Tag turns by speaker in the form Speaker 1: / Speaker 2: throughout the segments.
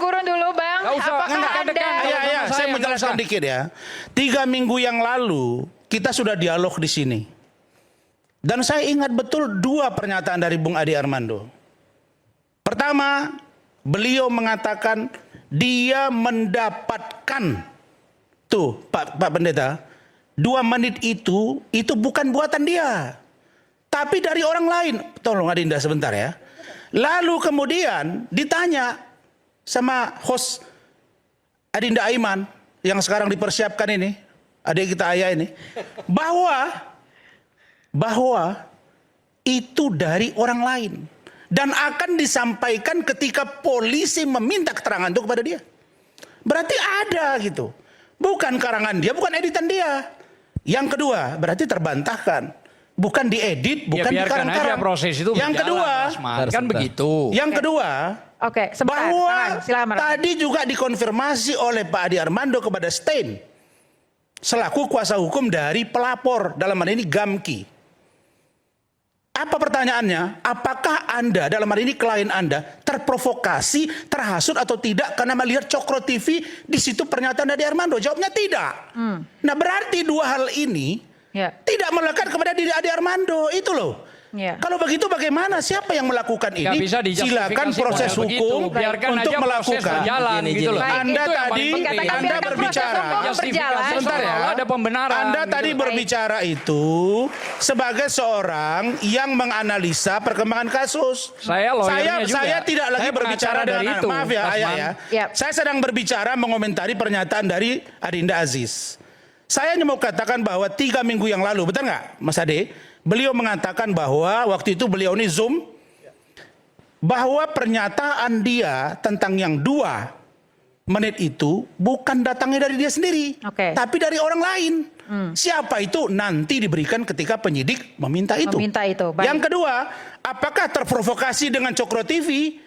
Speaker 1: Gurun dulu, Bang.
Speaker 2: Nggak usah,
Speaker 1: Apakah
Speaker 2: nggak
Speaker 1: Anda...
Speaker 2: dekat.
Speaker 3: Ya, saya menjelaskan dikit ya. 3 minggu yang lalu kita sudah dialog di sini. Dan saya ingat betul 2 pernyataan dari Bung Adi Armando. Pertama, beliau mengatakan dia mendapatkan tuh Pak Pendeta, 2 menit itu bukan buatan dia, tapi dari orang lain. Tolong Adinda sebentar ya. Lalu kemudian ditanya sama host Adinda Aiman yang sekarang dipersiapkan ini, adik kita Ayah ini, bahwa itu dari orang lain dan akan disampaikan ketika polisi meminta keterangan itu kepada dia. Berarti ada gitu. Bukan karangan dia, bukan editan dia. Yang kedua, berarti terbantahkan. Bukan diedit, bukan
Speaker 2: ya,
Speaker 3: dikarang-karang.
Speaker 2: Proses itu
Speaker 3: yang kedua,
Speaker 2: kan begitu.
Speaker 3: Yang kedua,
Speaker 1: Oke, sebentar.
Speaker 3: bahwa
Speaker 1: Silakan.
Speaker 3: tadi juga dikonfirmasi oleh Pak Adi Armando kepada Stein selaku kuasa hukum dari pelapor, dalam hal ini Gamki. Apa pertanyaannya? Apakah Anda, dalam hal ini klien Anda, terprovokasi, terhasut atau tidak karena melihat Cokro TV di situ pernyataan Adi Armando? Jawabnya tidak. Nah, berarti 2 hal ini tidak melekat kepada diri Adi Armando, itu loh. Kalau begitu bagaimana? Siapa yang melakukan ini? Silakan proses hukum untuk melakukan.
Speaker 2: Gitu loh.
Speaker 3: Anda berbicara.
Speaker 2: Sebentar ya. Ada pembenaran.
Speaker 3: Anda tadi berbicara itu sebagai seorang yang menganalisa perkembangan kasus. Saya tidak lagi berbicara dari itu. Maaf ya, Ayah ya. Saya sedang berbicara mengomentari pernyataan dari Adinda Aziz. Saya hanya mau katakan bahwa 3 minggu yang lalu, betul nggak, Mas Ade? Beliau mengatakan bahwa waktu itu beliau ini Zoom, bahwa pernyataan dia tentang yang 2 menit itu bukan datangnya dari dia sendiri, tapi dari orang lain. Siapa itu nanti diberikan ketika penyidik meminta itu. Yang kedua, apakah terprovokasi dengan Cokro TV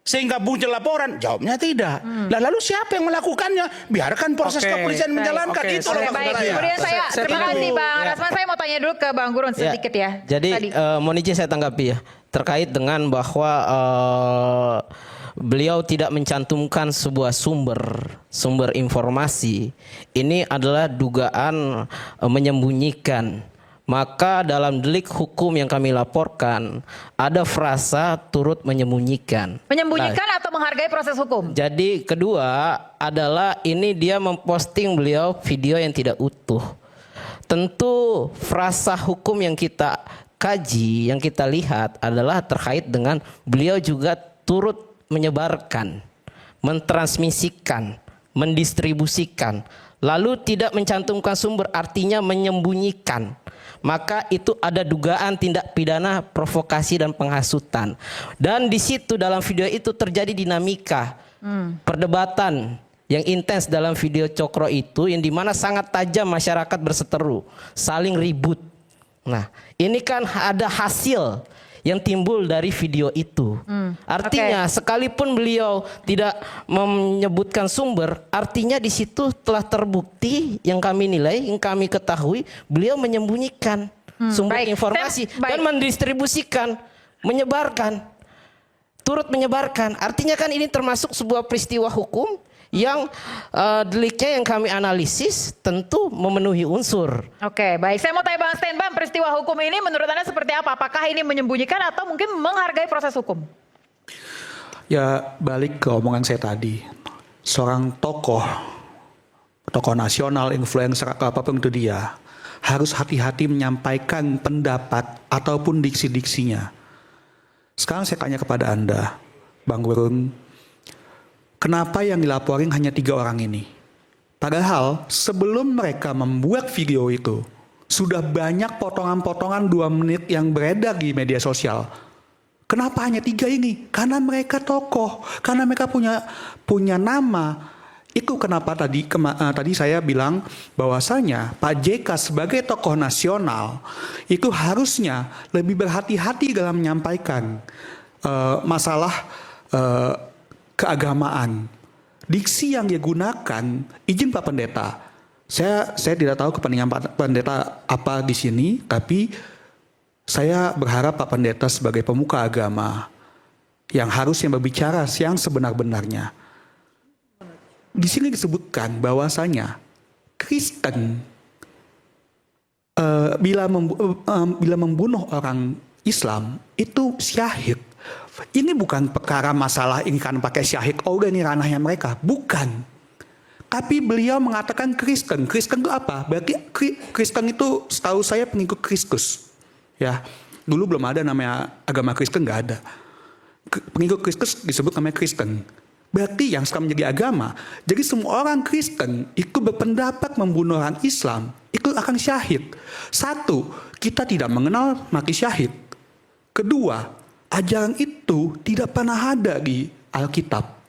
Speaker 3: sehingga muncul laporan? Jawabnya tidak. Lalu siapa yang melakukannya? Biarkan proses kepolisian menjalankan. Itu loh maksud saya.
Speaker 1: Kemudian terima kasih Bang Rasman. Saya mau tanya dulu ke Bang Gurun sedikit ya.
Speaker 4: Jadi mohon izin saya tanggapi ya, terkait dengan bahwa beliau tidak mencantumkan sebuah sumber informasi. Ini adalah dugaan menyembunyikan. Maka dalam delik hukum yang kami laporkan ada frasa turut menyembunyikan.
Speaker 1: Menyembunyikan atau menghargai proses hukum?
Speaker 4: Jadi kedua adalah ini dia memposting beliau video yang tidak utuh. Tentu frasa hukum yang kita kaji, yang kita lihat adalah terkait dengan beliau juga turut menyebarkan, mentransmisikan, mendistribusikan, lalu tidak mencantumkan sumber, artinya menyembunyikan. Maka itu ada dugaan tindak pidana provokasi dan penghasutan. Dan di situ dalam video itu terjadi dinamika, perdebatan yang intens dalam video Cokro itu, yang dimana sangat tajam masyarakat berseteru, saling ribut. Nah, ini kan ada hasil yang timbul dari video itu. Artinya sekalipun beliau tidak menyebutkan sumber, artinya di situ telah terbukti yang kami nilai, yang kami ketahui, beliau menyembunyikan sumber informasi dan mendistribusikan, menyebarkan, turut menyebarkan. Artinya kan ini termasuk sebuah peristiwa hukum yang deliknya yang kami analisis tentu memenuhi unsur.
Speaker 1: Oke, baik. Saya mau tanya Bang Stein, Bang, peristiwa hukum ini menurut Anda seperti apa? Apakah ini menyembunyikan atau mungkin menghargai proses hukum?
Speaker 5: Ya, balik ke omongan saya tadi. Seorang tokoh nasional, influencer, apapun itu dia, harus hati-hati menyampaikan pendapat ataupun diksi-diksinya. Sekarang saya tanya kepada Anda, Bang Gurun, kenapa yang dilaporin hanya 3 orang ini? Padahal sebelum mereka membuat video itu, sudah banyak potongan-potongan 2 menit yang beredar di media sosial. Kenapa hanya 3 ini? Karena mereka tokoh, karena mereka punya nama. Itu kenapa tadi saya bilang bahwasanya Pak JK sebagai tokoh nasional itu harusnya lebih berhati-hati dalam menyampaikan masalah keagamaan. Diksi yang dia gunakan, izin Pak Pendeta, saya tidak tahu kepentingan Pak Pendeta apa di sini, tapi saya berharap Pak Pendeta sebagai pemuka agama yang harusnya berbicara yang sebenar-benarnya. di sini disebutkan bahwasanya Kristen bila membunuh orang Islam itu syahid. Ini bukan perkara masalah ini kan pakai syahid, oh udah ini ranahnya mereka. Bukan. Tapi beliau mengatakan Kristen. Kristen itu apa? Berarti Kristen itu setahu saya pengikut Kristus. Ya, dulu belum ada namanya agama Kristen, nggak ada. Pengikut Kristus disebut namanya Kristen. Berarti yang sekarang menjadi agama. Jadi semua orang Kristen itu berpendapat membunuh orang Islam itu akan syahid. Satu, kita tidak mengenal mati syahid. Kedua, ajaran itu tidak pernah ada di Alkitab.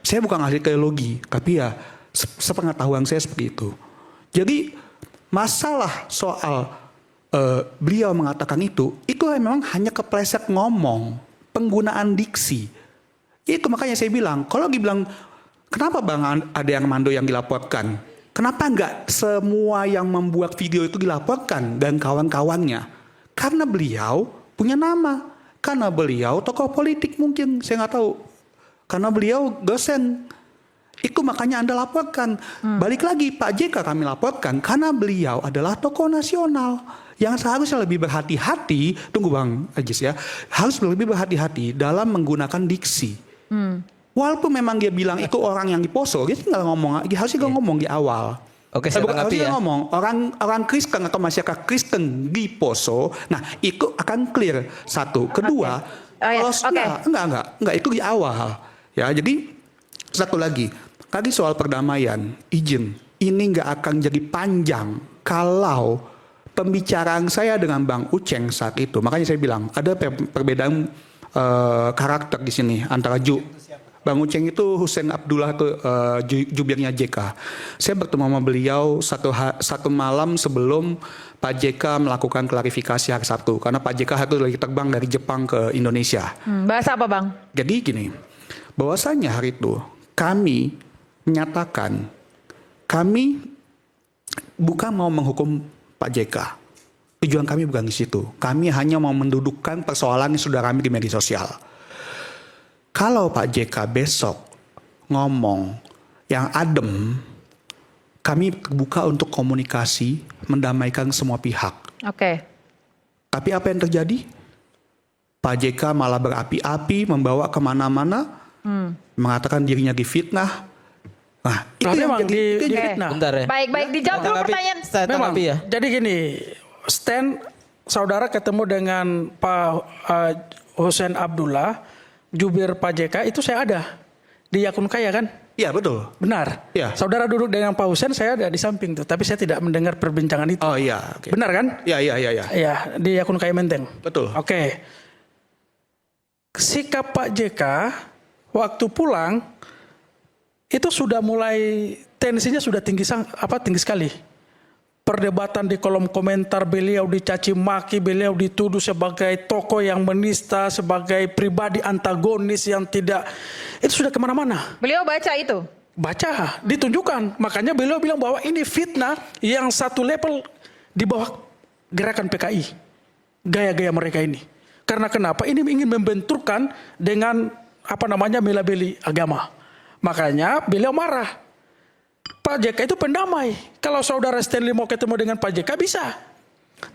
Speaker 5: Saya bukan ahli teologi, tapi ya sepengetahuan saya seperti itu. Jadi masalah soal beliau mengatakan itu memang hanya kepleset ngomong, penggunaan diksi. Itu makanya saya bilang, kalau dibilang kenapa bang ada yang mando yang dilaporkan, kenapa enggak semua yang membuat video itu dilaporkan dan kawan-kawannya? Karena beliau punya nama, karena beliau tokoh politik mungkin, saya nggak tahu. Karena beliau dosen, itu makanya Anda laporkan. Balik lagi, Pak JK kami laporkan karena beliau adalah tokoh nasional yang seharusnya lebih berhati-hati. Tunggu Bang Ajis ya, harus lebih berhati-hati dalam menggunakan diksi. Walaupun memang dia bilang itu orang yang diposo, dia tinggal ngomong, dia harusnya ngomong di awal.
Speaker 4: Oke, saya tanggapi ya.
Speaker 5: Ngomong orang Kristen atau masyarakat Kristen di Poso, nah itu akan clear. Satu, kedua, enggak itu di awal. Ya, jadi satu lagi, tadi soal perdamaian, izin, ini enggak akan jadi panjang kalau pembicaraan saya dengan Bang Uceng saat itu. Makanya saya bilang ada perbedaan karakter di sini antara Bang Uceng itu Husein Abdullah itu jubirnya JK. Saya bertemu sama beliau satu malam sebelum Pak JK melakukan klarifikasi hari Sabtu. Karena Pak JK itu lagi terbang dari Jepang ke Indonesia.
Speaker 1: Bahasa apa Bang?
Speaker 5: Jadi gini, bahwasanya hari itu kami menyatakan kami bukan mau menghukum Pak JK. Tujuan kami bukan di situ. Kami hanya mau mendudukkan persoalan yang sudah kami di media sosial. Kalau Pak JK besok ngomong yang adem, kami terbuka untuk komunikasi, mendamaikan semua pihak.
Speaker 1: Oke.
Speaker 5: Tapi apa yang terjadi? Pak JK malah berapi-api, membawa kemana-mana, mengatakan dirinya difitnah. Nah, itu yang jadi
Speaker 2: difitnah.
Speaker 4: Bentar ya.
Speaker 1: Baik, dijawab dulu pertanyaan.
Speaker 4: Saya tanggapi ya.
Speaker 2: Jadi gini, Stan saudara ketemu dengan Pak Husein Abdullah, jubir Pak JK, itu saya ada di Yakun Kaya kan?
Speaker 5: Iya betul.
Speaker 2: Benar.
Speaker 5: Ya.
Speaker 2: Saudara duduk dengan Pak Husein, saya ada di samping tuh, tapi saya tidak mendengar perbincangan itu.
Speaker 5: Oh iya. Okay.
Speaker 2: Benar kan?
Speaker 5: Iya.
Speaker 2: Iya, di Yakun Kaya Menteng.
Speaker 5: Betul.
Speaker 2: Oke. Sikap Pak JK waktu pulang itu sudah mulai tensinya sudah tinggi sekali. Perdebatan di kolom komentar, beliau dicaci maki, beliau dituduh sebagai tokoh yang menista, sebagai pribadi antagonis yang tidak, itu sudah kemana-mana.
Speaker 1: Beliau baca itu?
Speaker 2: Baca, ditunjukkan. Makanya beliau bilang bahwa ini fitnah yang satu level di bawah gerakan PKI. Gaya-gaya mereka ini. Karena kenapa? Ini ingin membenturkan dengan melabeli agama. Makanya beliau marah. Pak JK itu pendamai. Kalau saudara Stanley mau ketemu dengan Pak JK bisa.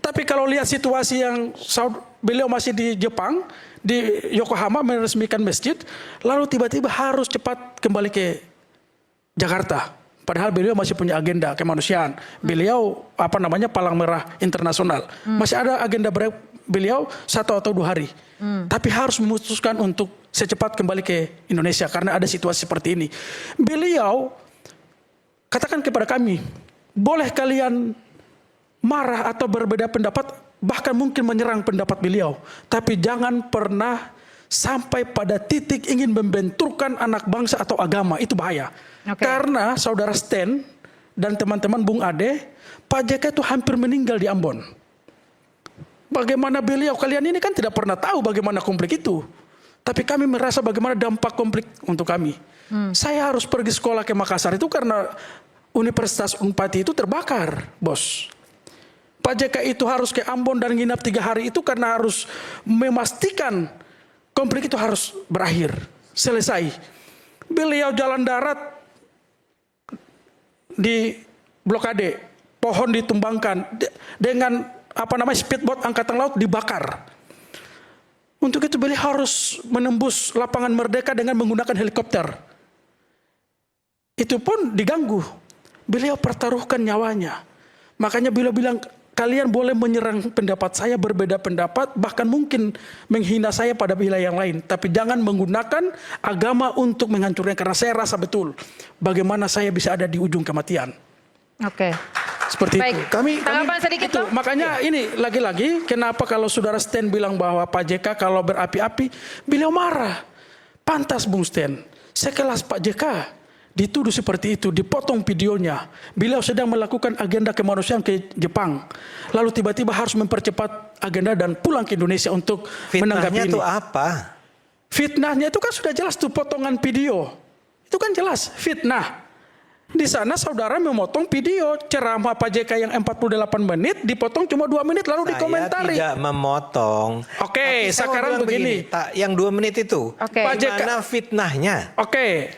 Speaker 2: Tapi kalau lihat situasi yang beliau masih di Jepang, di Yokohama meresmikan masjid, lalu tiba-tiba harus cepat kembali ke Jakarta. Padahal beliau masih punya agenda kemanusiaan. Beliau Palang Merah Internasional. Masih ada agenda beliau 1 atau 2 hari. Tapi harus memutuskan untuk secepat kembali ke Indonesia karena ada situasi seperti ini. Beliau katakan kepada kami, boleh kalian marah atau berbeda pendapat, bahkan mungkin menyerang pendapat beliau. Tapi jangan pernah sampai pada titik ingin membenturkan anak bangsa atau agama, itu bahaya. Okay. Karena saudara Stan dan teman-teman Bung Ade, Pak JK itu hampir meninggal di Ambon. Bagaimana beliau, kalian ini kan tidak pernah tahu bagaimana konflik itu. Tapi kami merasa bagaimana dampak konflik untuk kami. Saya harus pergi sekolah ke Makassar itu karena Universitas Unpati itu terbakar, bos. Pak JK itu harus ke Ambon dan nginap 3 hari itu karena harus memastikan konflik itu harus berakhir, selesai. Beliau jalan darat di blokade, pohon ditumbangkan, dengan speedboat angkatan laut dibakar. Untuk itu beliau harus menembus lapangan Merdeka dengan menggunakan helikopter. Itu pun diganggu. Beliau pertaruhkan nyawanya. Makanya beliau bilang, kalian boleh menyerang pendapat saya, berbeda pendapat, bahkan mungkin menghina saya pada wilayah yang lain. Tapi jangan menggunakan agama untuk menghancurnya. Karena saya rasa betul bagaimana saya bisa ada di ujung kematian.
Speaker 1: Oke.
Speaker 2: Seperti
Speaker 1: Baik.
Speaker 2: itu. Kami
Speaker 1: sedikit
Speaker 2: itu,
Speaker 1: Bang?
Speaker 2: makanya ini lagi-lagi kenapa kalau saudara Sten bilang bahwa Pak JK kalau berapi-api, beliau marah. Pantas Bung Sten, sekelas Pak JK dituduh seperti itu, dipotong videonya. Beliau sedang melakukan agenda kemanusiaan ke Jepang. Lalu tiba-tiba harus mempercepat agenda dan pulang ke Indonesia untuk menanggapi ini.
Speaker 6: Fitnahnya itu apa?
Speaker 2: Fitnahnya itu kan sudah jelas tuh potongan video. Itu kan jelas fitnah. Di sana saudara memotong video ceramah Pak JK yang 48 menit, dipotong cuma 2 menit lalu dikomentari.
Speaker 6: Saya tidak memotong.
Speaker 2: Oke,
Speaker 6: Tapi saya mau
Speaker 2: sekarang
Speaker 6: bilang
Speaker 2: begini.
Speaker 6: yang 2 menit itu.
Speaker 1: Oke.
Speaker 2: Pak JK.
Speaker 6: Gimana fitnahnya?
Speaker 2: Oke,